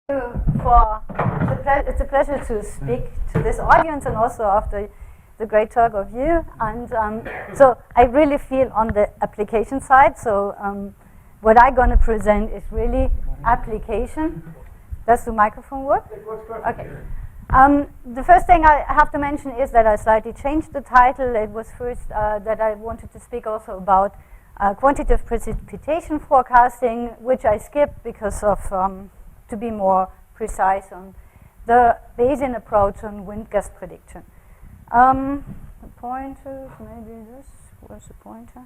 It's a pleasure to speak to this audience and also after the great talk of you. And so I really feel on the application side. So what I'm going to present is really application. Does the microphone work? It works perfect. Okay. The first thing I have to mention is that I slightly changed the title. It was first that I wanted to speak also about quantitative precipitation forecasting, which I skipped because of to be more precise on the Bayesian approach on wind gust prediction. The pointer, maybe this. Where's the pointer?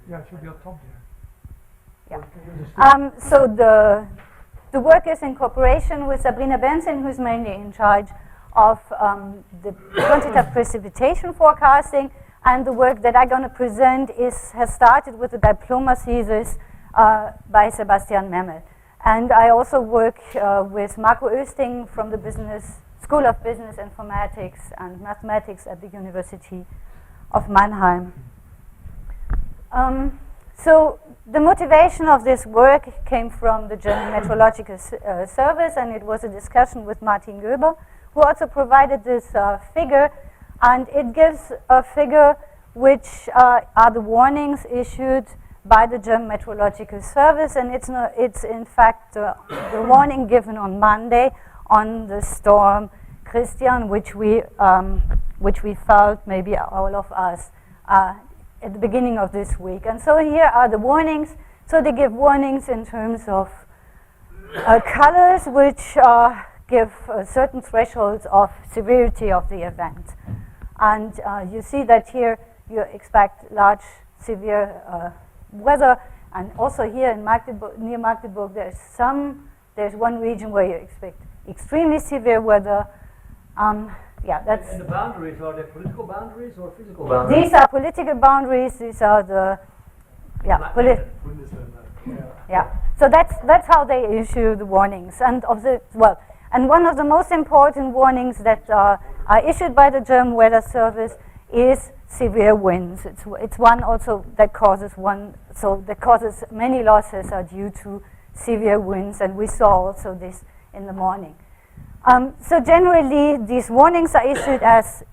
Yeah, it should be on top there. Yeah. So the work is in cooperation with Sabrina Benson, who's mainly in charge of the quantitative precipitation forecasting, and the work that I'm going to present has started with a diploma thesis by Sebastian Memmel. And I also work with Marco Oesting from the School of Business Informatics and Mathematics at the University of Mannheim. So the motivation of this work came from the German Meteorological Service, and it was a discussion with Martin Göber, who also provided this figure, and it gives a figure which are the warnings issued by the German Meteorological Service, and it's in fact the warning given on Monday on the storm Christian, which we felt, maybe all of us, at the beginning of this week. And so here are the warnings. So they give warnings in terms of colors, which give certain thresholds of severity of the event. And you see that here you expect large, severe weather, and also here in near Magdeburg, there's one region where you expect extremely severe weather. That's. And the boundaries, are they political boundaries or physical boundaries? These are political boundaries. These are the So that's how they issue the warnings, and and one of the most important warnings that are issued by the German Weather Service is severe winds. It's one also that causes many losses are due to severe winds, and we saw also this in the morning. So generally, these warnings are issued as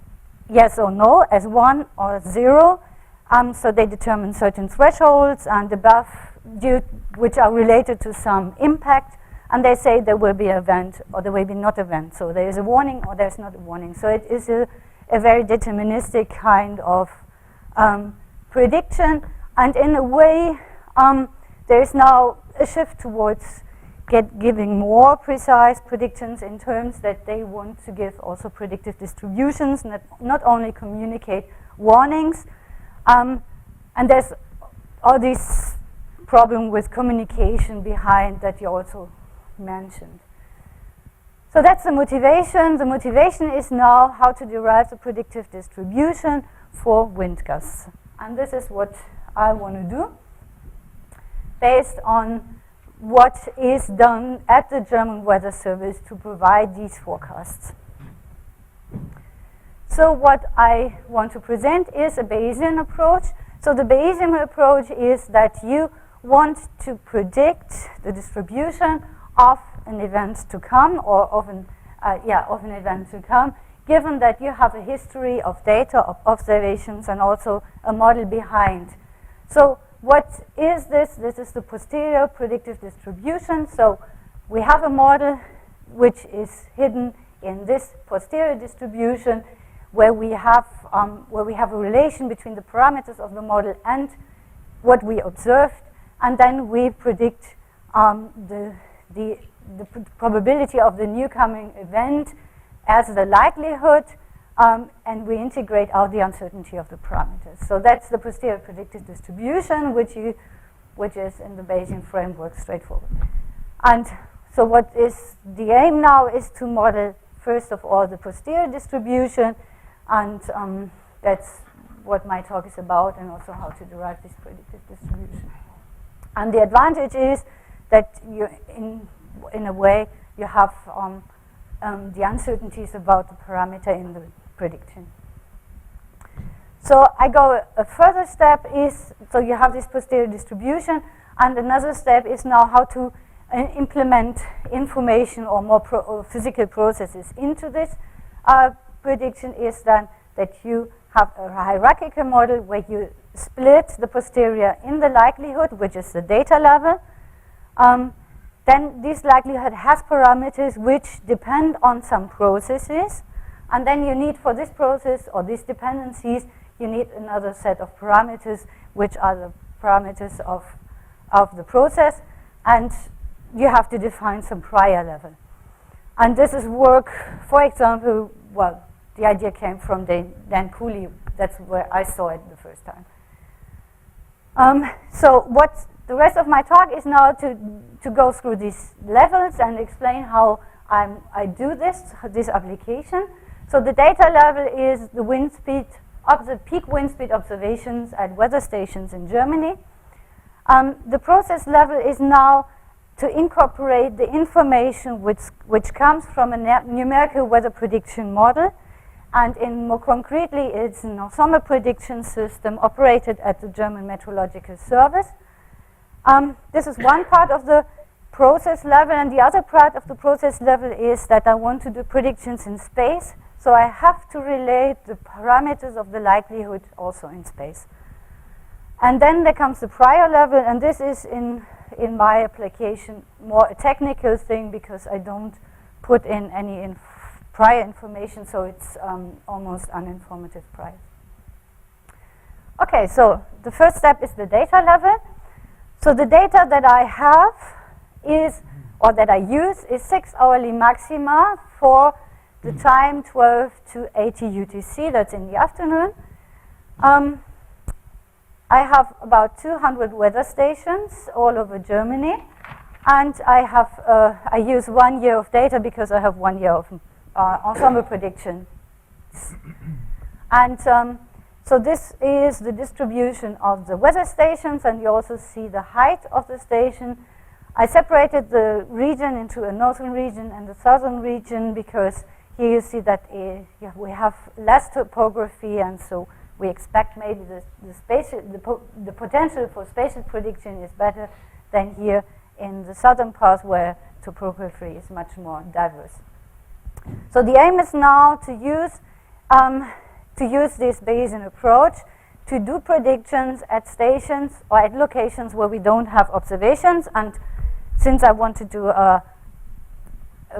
yes or no, as 1 or 0. So they determine certain thresholds and above, which are related to some impact, and they say there will be an event or there will be not event. So there is a warning or there's not a warning. So it is a very deterministic kind of prediction, and in a way there is now a shift towards giving more precise predictions in terms that they want to give also predictive distributions, not only communicate warnings, and there's all this problem with communication behind that you also mentioned. So that's the motivation. The motivation is now how to derive the predictive distribution for wind gusts. And this is what I want to do based on what is done at the German Weather Service to provide these forecasts. So what I want to present is a Bayesian approach. So the Bayesian approach is that you want to predict the distribution of an event to come, or of an event to come, given that you have a history of data, of observations, and also a model behind. So what is this? This is the posterior predictive distribution. So we have a model which is hidden in this posterior distribution, where we have a relation between the parameters of the model and what we observed, and then we predict the probability of the new coming event as the likelihood, and we integrate out the uncertainty of the parameters. So that's the posterior predictive distribution, which is in the Bayesian framework straightforward. And so what is the aim now is to model, first of all, the posterior distribution, and that's what my talk is about, and also how to derive this predictive distribution. And the advantage is that you, in a way, you have the uncertainties about the parameter in the prediction. So I go a further step is, so you have this posterior distribution, and another step is now how to implement information or more or physical processes into this prediction is then that you have a hierarchical model where you split the posterior in the likelihood, which is the data level. Then this likelihood has parameters which depend on some processes, and then you need for this process or these dependencies, you need another set of parameters, which are the parameters of the process, and you have to define some prior level. And this is work, for example, well, the idea came from Dan Cooley. That's where I saw it the first time. So what the rest of my talk is now to go through these levels and explain how I do this application. So the data level is the wind speed of the peak wind speed observations at weather stations in Germany. The process level is now to incorporate the information which comes from a numerical weather prediction model, and more concretely, it's an ensemble prediction system operated at the German Meteorological Service. This is one part of the process level, and the other part of the process level is that I want to do predictions in space, so I have to relate the parameters of the likelihood also in space. And then there comes the prior level, and this is in my application more a technical thing because I don't put in any prior information, so it's almost uninformative prior. Okay, so the first step is the data level. So the data that I have is, or that I use, is 6 hourly maxima for the time 12 to 80 UTC, that's in the afternoon. I have about 200 weather stations all over Germany, and I use 1 year of data because I have 1 year of ensemble prediction. And so this is the distribution of the weather stations, and you also see the height of the station. I separated the region into a northern region and a southern region because here you see that we have less topography, and so we expect maybe the potential for spatial prediction is better than here in the southern part where topography is much more diverse. So the aim is now to use this Bayesian approach to do predictions at stations or at locations where we don't have observations. And since I want to do a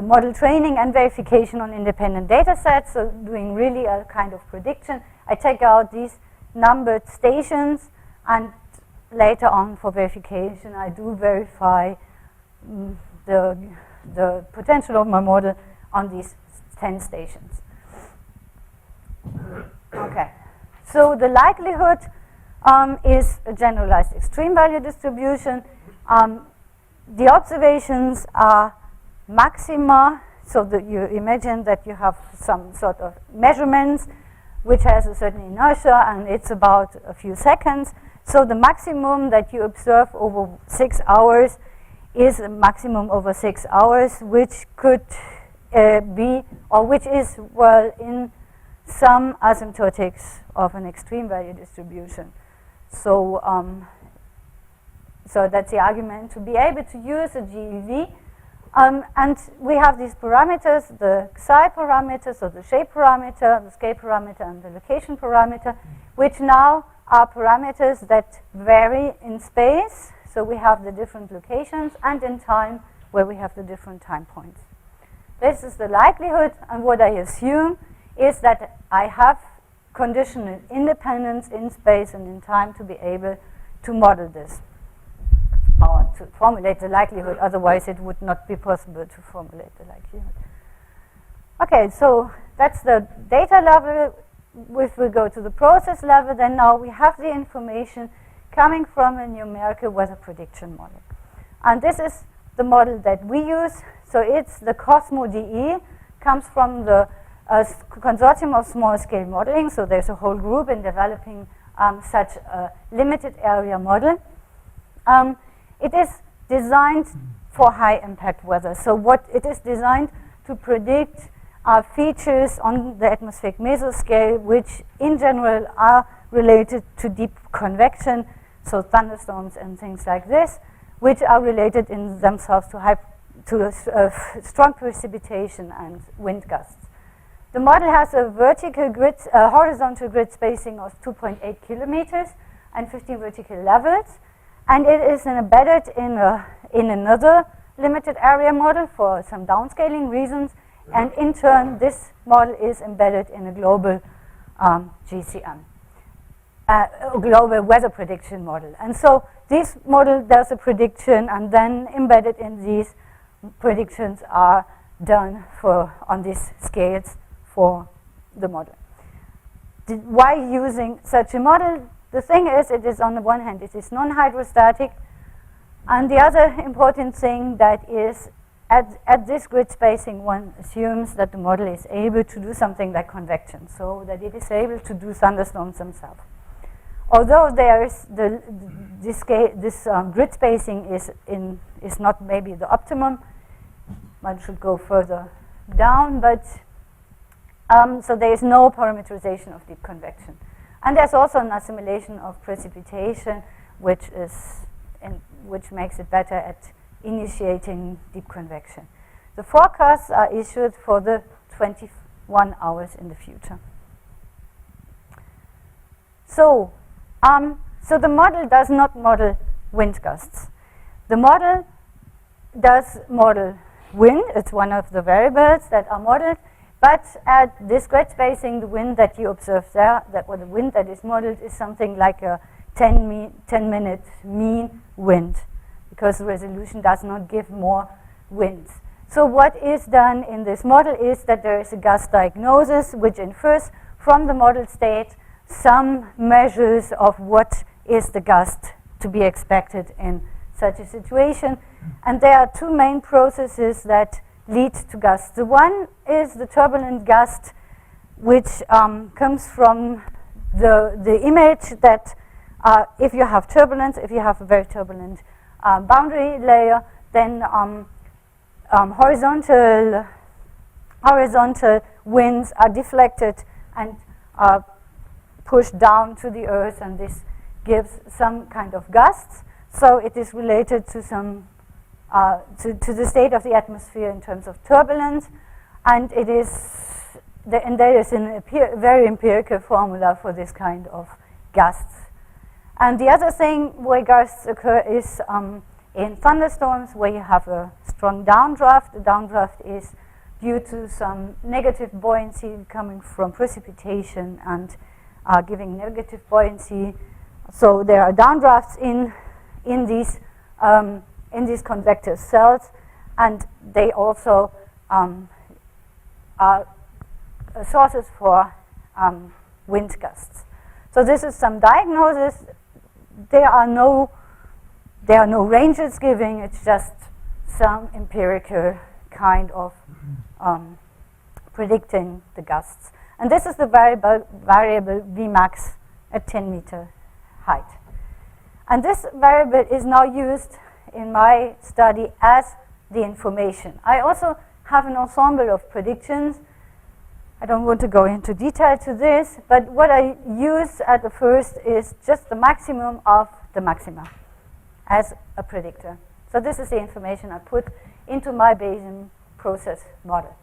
model training and verification on independent data sets, so doing really a kind of prediction, I take out these numbered stations, and later on for verification I do verify the potential of my model on these 10 stations. Okay, so the likelihood is a generalized extreme value distribution. The observations are maxima, so that you imagine that you have some sort of measurements which has a certain inertia, and it's about a few seconds. So the maximum that you observe over 6 hours is a maximum over 6 hours, which could be, or which is, well, in some asymptotics of an extreme value distribution. So, so that's the argument to be able to use a GEV. And we have these parameters, the psi parameters, or the shape parameter, the scale parameter, and the location parameter, which now are parameters that vary in space. So we have the different locations, and in time, where we have the different time points. This is the likelihood, and what I assume is that I have conditional independence in space and in time to be able to model this, or to formulate the likelihood. Otherwise, it would not be possible to formulate the likelihood. Okay, so that's the data level. If we go to the process level, then now we have the information coming from a numerical weather prediction model. And this is the model that we use. So it's the COSMO-DE, comes from the consortium of small-scale modeling. So there's a whole group in developing such a limited area model. It is designed for high-impact weather. So what it is designed to predict are features on the atmospheric mesoscale, which in general are related to deep convection, so thunderstorms and things like this, which are related in themselves to strong precipitation and wind gusts. The model has a horizontal grid spacing of 2.8 kilometers and 15 vertical levels, and it is embedded in another limited area model for some downscaling reasons, and in turn this model is embedded in a global GCM, a global weather prediction model. And so this model does a prediction, and then embedded in these predictions are done on these scales for the model. Why using such a model? The thing is, it is on the one hand, it is non-hydrostatic, and the other important thing that is at this grid spacing, one assumes that the model is able to do something like convection, so that it is able to do thunderstorms themselves. Although there is this grid spacing is not maybe the optimum, one should go further down, but so there is no parameterization of deep convection. And there's also an assimilation of precipitation, which makes it better at initiating deep convection. The forecasts are issued for the 21 hours in the future. So the model does not model wind gusts. The model does model wind. It's one of the variables that are modeled. But at this grid spacing, the wind that you observe there, the wind that is modeled, is something like a 10-minute mean wind, because the resolution does not give more winds. So what is done in this model is that there is a gust diagnosis, which infers from the model state some measures of what is the gust to be expected in such a situation. And there are two main processes that lead to gusts. The one is the turbulent gust, which comes from the image that if you have turbulence, if you have a very turbulent boundary layer, then horizontal winds are deflected and pushed down to the earth, and this gives some kind of gusts. So it is related to some to the state of the atmosphere in terms of turbulence, and it is there is a very empirical formula for this kind of gusts. And the other thing where gusts occur is in thunderstorms, where you have a strong downdraft. The downdraft is due to some negative buoyancy coming from precipitation and giving negative buoyancy. So there are downdrafts in these convective cells, and they also are sources for wind gusts. So this is some diagnosis. There are no ranges given. It's just some empirical kind of predicting the gusts. And this is the variable Vmax at 10-meter height. And this variable is now used in my study as the information. I also have an ensemble of predictions. I don't want to go into detail to this, but what I use at the first is just the maximum of the maxima as a predictor. So this is the information I put into my Bayesian process model.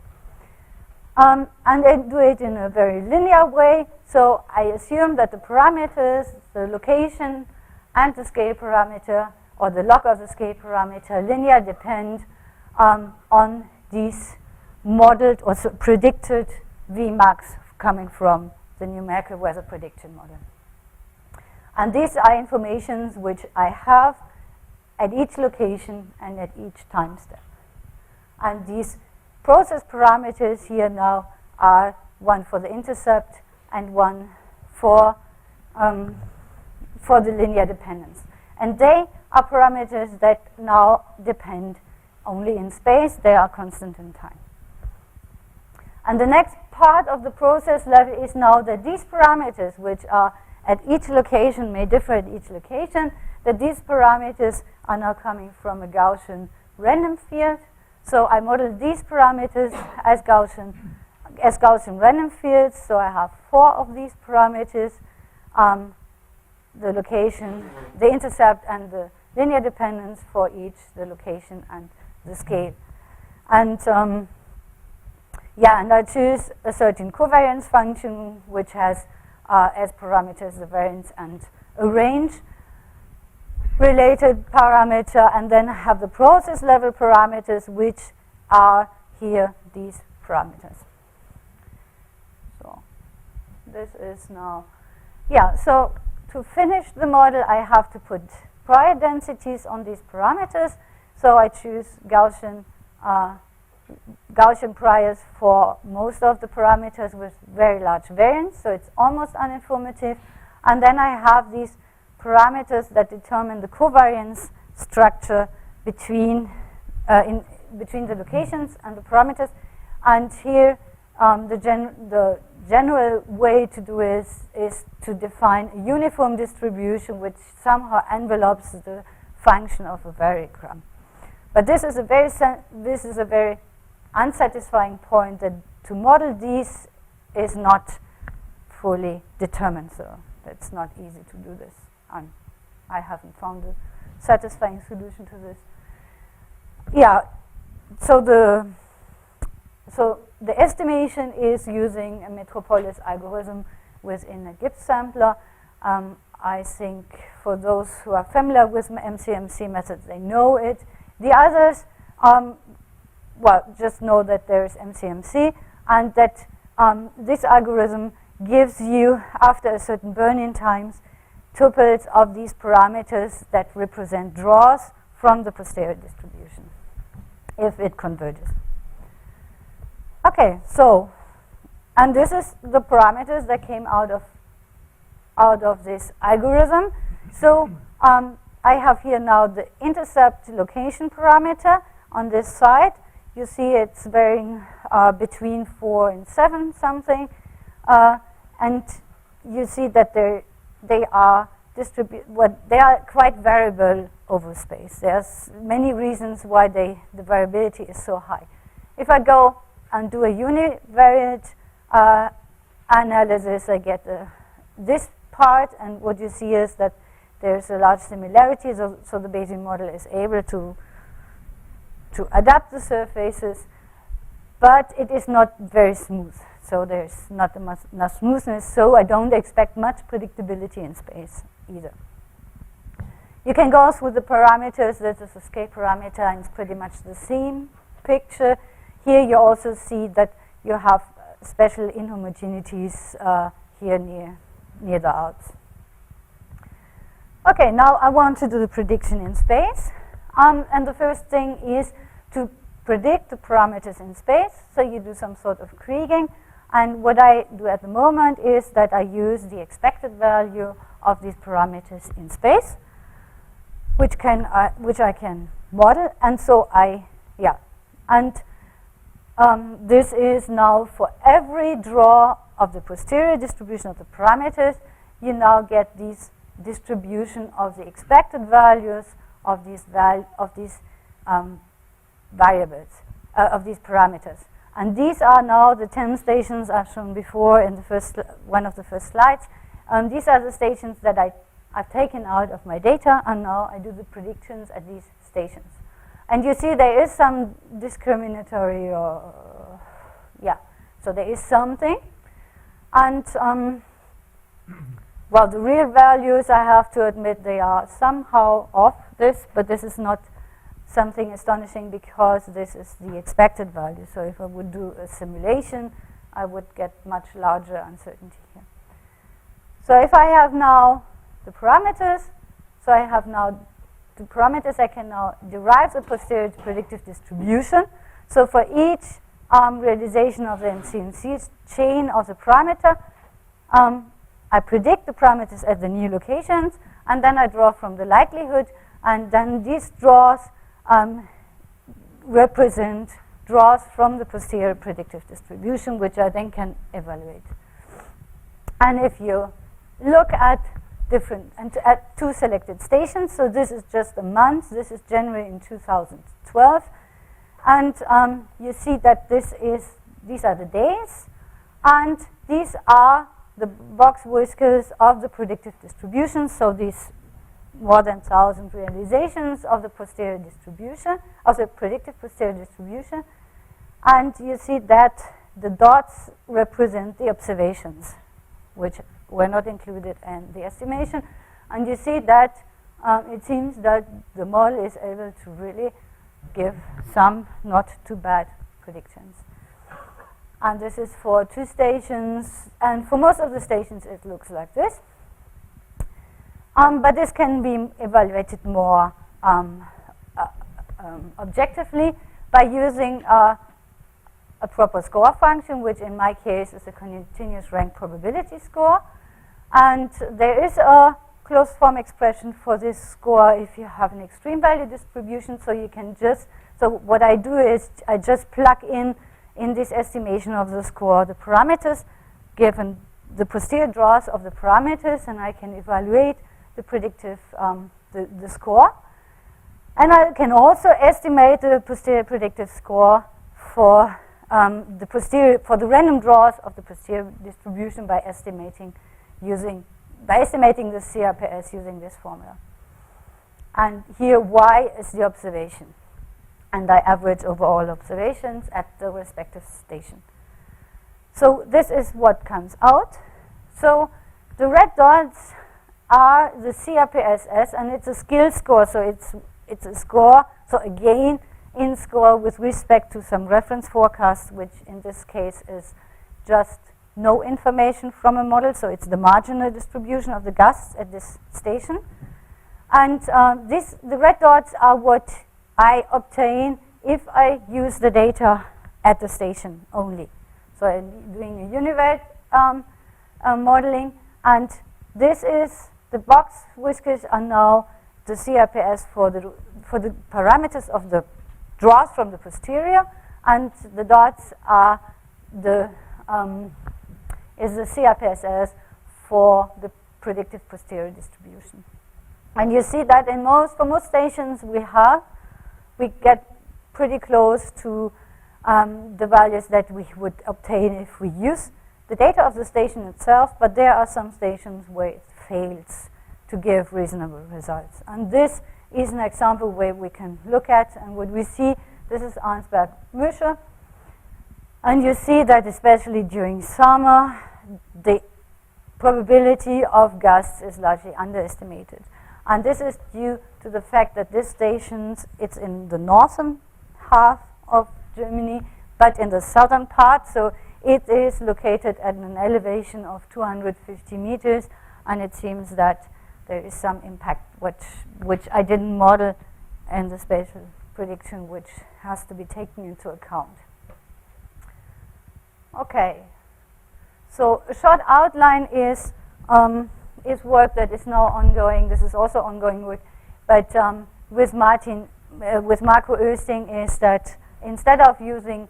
And I do it in a very linear way. So I assume that the parameters, the location, and the scale parameter, or the log of the scale parameter, linear depend on these modeled or predicted Vmax coming from the numerical weather prediction model. And these are informations which I have at each location and at each time step. And these process parameters here now are one for the intercept and one for the linear dependence. And they are parameters that now depend only in space. They are constant in time. And the next part of the process level is now that these parameters, which are at each location, may differ at each location, that these parameters are now coming from a Gaussian random field. So I model these parameters as Gaussian random fields. So I have 4 of these parameters, the location, the intercept, and the linear dependence for each, the location and the scale. And yeah, and I choose a certain covariance function which has as parameters the variance and a range related parameter, and then I have the process level parameters, which are here these parameters. So this is now, yeah, so to finish the model I have to put prior densities on these parameters. So I choose Gaussian priors for most of the parameters with very large variance, so it's almost uninformative. And then I have these parameters that determine the covariance structure between between the locations and the parameters. And here the general way to do is to define a uniform distribution which somehow envelopes the function of a variogram. But this is a very unsatisfying point, that to model these is not fully determined, so it's not easy to do this. And I haven't found a satisfying solution to this. Yeah, so the estimation is using a metropolis algorithm within a Gibbs sampler. I think for those who are familiar with MCMC methods, they know it. The others, well, just know that there is MCMC, and that this algorithm gives you, after a certain burn-in times, tuples of these parameters that represent draws from the posterior distribution, if it converges. Okay, so, and this is the parameters that came out of this algorithm. So I have here now the intercept location parameter on this side. You see it's varying between 4 and 7 something, and you see that they are quite variable over space. There's many reasons why the variability is so high. If I go and do a univariate analysis, I get this part, and what you see is that there's a large similarity, so the Bayesian model is able to adapt the surfaces, but it is not very smooth. So there's not enough smoothness, so I don't expect much predictability in space either. You can go through the parameters. This is a scale parameter, and it's pretty much the same picture. Here you also see that you have special inhomogeneities here near the Alps. Okay, now I want to do the prediction in space. And the first thing is to predict the parameters in space. So you do some sort of kriging. And what I do at the moment is that I use the expected value of these parameters in space, which I can model. And so this is now for every draw of the posterior distribution of the parameters, you now get this distribution of the expected values of these variables, of these parameters. And these are now the 10 stations I've shown before in the one of the first slides. These are the stations that I've taken out of my data, and now I do the predictions at these stations. And you see there is some discriminatory, so there is something. And, well, the real values, I have to admit, they are somehow off this, but this is not something astonishing because this is the expected value. So if I would do a simulation, I would get much larger uncertainty here. So if I have now the parameters, I can now derive the posterior predictive distribution. So for each realization of the MCMC chain of the parameter, I predict the parameters at the new locations, and then I draw from the likelihood, and then these draws represent draws from the posterior predictive distribution, which I then can evaluate. And if you look at at 2 selected stations, so this is just a month, this is January in 2012, and you see that these are the days, and these are the box whiskers of the predictive distribution. So these more than 1,000 realizations of the posterior distribution, of the predictive posterior distribution. And you see that the dots represent the observations, which were not included in the estimation. And you see that it seems that the model is able to really give some not too bad predictions. And this is for 2 stations, and for most of the stations it looks like this. But this can be evaluated more objectively by using a proper score function, which in my case is a continuous rank probability score. And there is a closed form expression for this score if you have an extreme value distribution. So you can just, so what I do is I just plug in this estimation of the score the parameters given the posterior draws of the parameters, and I can evaluate the predictive, the score. And I can also estimate the posterior predictive score for for the random draws of the posterior distribution by estimating the CRPS using this formula. And here Y is the observation. And I average over all observations at the respective station. So this is what comes out. So the red dots are the CRPSS, and it's a skill score, so it's a score, so a gain in score with respect to some reference forecast, which in this case is just no information from a model, so it's the marginal distribution of the gusts at this station. And the red dots are what I obtain if I use the data at the station only. So I'm doing a univariate modeling, and this is the box whiskers are now the CRPS for the parameters of the draws from the posterior, and the dots are is the CRPSS for the predictive posterior distribution. And you see that for most stations we get pretty close to the values that we would obtain if we use the data of the station itself, but there are some stations where it fails to give reasonable results. And this is an example where we can look at, and what we see, this is Arnsberg-Mürschel, and you see that especially during summer, the probability of gusts is largely underestimated. And this is due to the fact that this station, it's in the northern half of Germany, but in the southern part, so it is located at an elevation of 250 meters, and it seems that there is some impact which I didn't model in the spatial prediction, which has to be taken into account. Okay, so a short outline is work that is now ongoing. This is also ongoing work, but with Marco Oesting, is that instead of using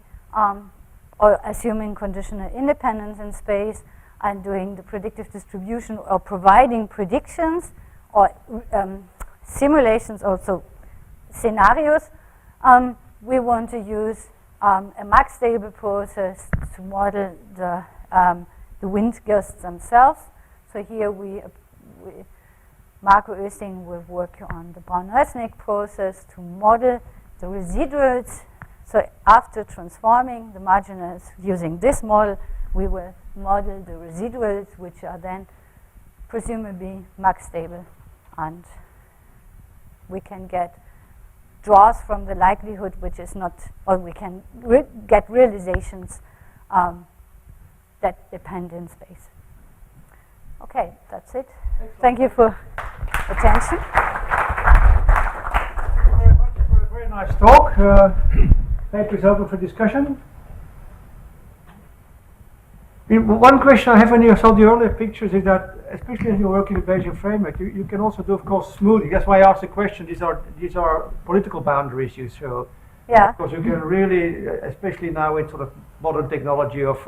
or assuming conditional independence in space and doing the predictive distribution or providing predictions or simulations, also scenarios, we want to use a max stable process to model the wind gusts themselves. So here Marco Oesting will work on the Bonn-Resnick process to model the residuals. So after transforming the marginals using this model, we will model the residuals, which are then presumably max stable, and we can get draws from the likelihood, which is not, or we can get realizations that depend in space. Okay, that's it. Excellent. Thank you for attention. Thank you very much for a very nice talk. Paper is open for discussion. One question I have when you saw the earlier pictures is that, especially as you work in the Bayesian framework, you can also do, of course, smoothing. That's why I asked the question. These are political boundaries you show. Yeah. Because you can really, especially now with sort of modern technology of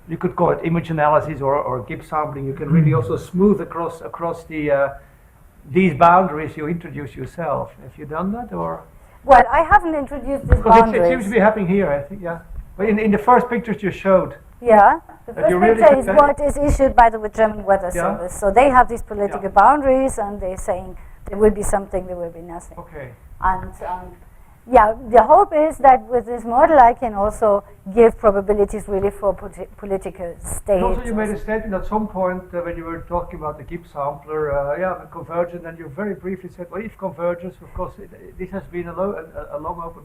you could call it image analysis or Gibbs sampling. You can really also smooth across these boundaries you introduce yourself. Have you done that, or? Well, I haven't introduced this boundary. It seems to be happening here, I think, yeah. But in the first pictures you showed, Yeah, the That first you really picture is think what is issued by the German Weather Yeah. Service. So they have these political Yeah. boundaries, and they're saying there will be something, there will be nothing. Okay. And yeah, the hope is that with this model I can also give probabilities really for political states. And also, you made a statement at some point when you were talking about the Gibbs sampler, the convergence, and you very briefly said, well, if convergence, of course, this has been a long open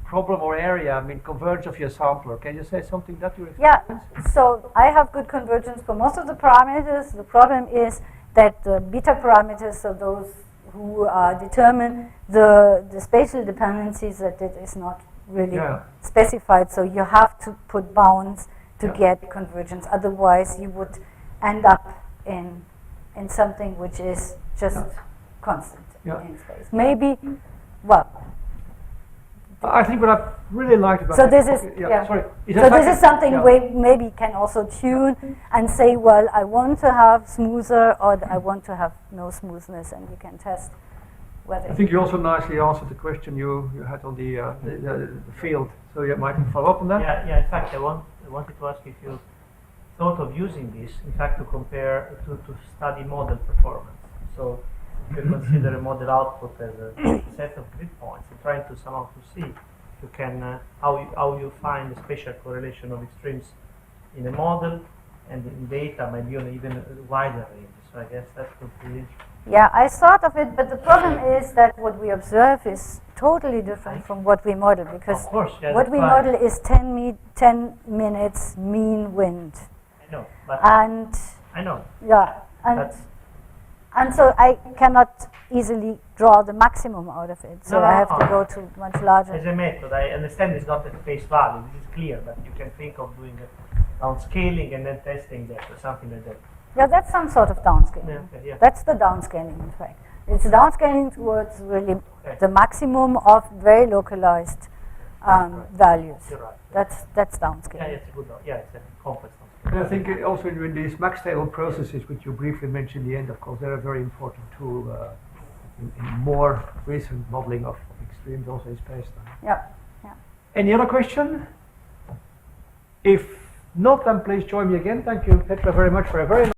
problem or area. I mean, converge of your sampler. Can you say something that you Yeah, experienced? so I have good convergence for most of the parameters. The problem is that the beta parameters, so those who determine the spatial dependencies, that it is not really specified. So you have to put bounds to get convergence. Otherwise, you would end up in something which is just constant in space. Maybe, well. I think what I really liked about So this is sorry. So this is something we maybe can also tune and say, well, I want to have smoother, or I want to have no smoothness, and we can test whether. I think you also nicely answered the question you had on the field. So you might follow up on that. Yeah. In fact, I wanted to ask if you thought of using this, in fact, to compare to study model performance. So you consider a model output as a set of grid points and trying to somehow to see if you can how you find the spatial correlation of extremes in a model and in data, maybe on even a wider range. So I guess that could be. Yeah, I thought of it, but the problem is that what we observe is totally different from what we model, because Of course, yeah, what we that's model is 10 minutes mean wind. I know, but And I know. yeah, and so I cannot easily draw the maximum out of it. So No, I have to no. go to much larger. As a method, I understand it's not at face value, this is clear, but you can think of doing a downscaling and then testing that or something like that. Yeah, that's some sort of downscaling. Yeah, okay, yeah. That's the downscaling, in fact. It's downscaling towards really Okay. the maximum of very localized values. You're right. That's downscaling. Yeah, it's a good one. Yeah, it's a complex one. And I think also in these max table processes, which you briefly mentioned in the end, of course, they're a very important tool in more recent modeling of extremes, also in space-time. Yeah. Any other question? If not, then please join me again. Thank you, Petra, very much for a very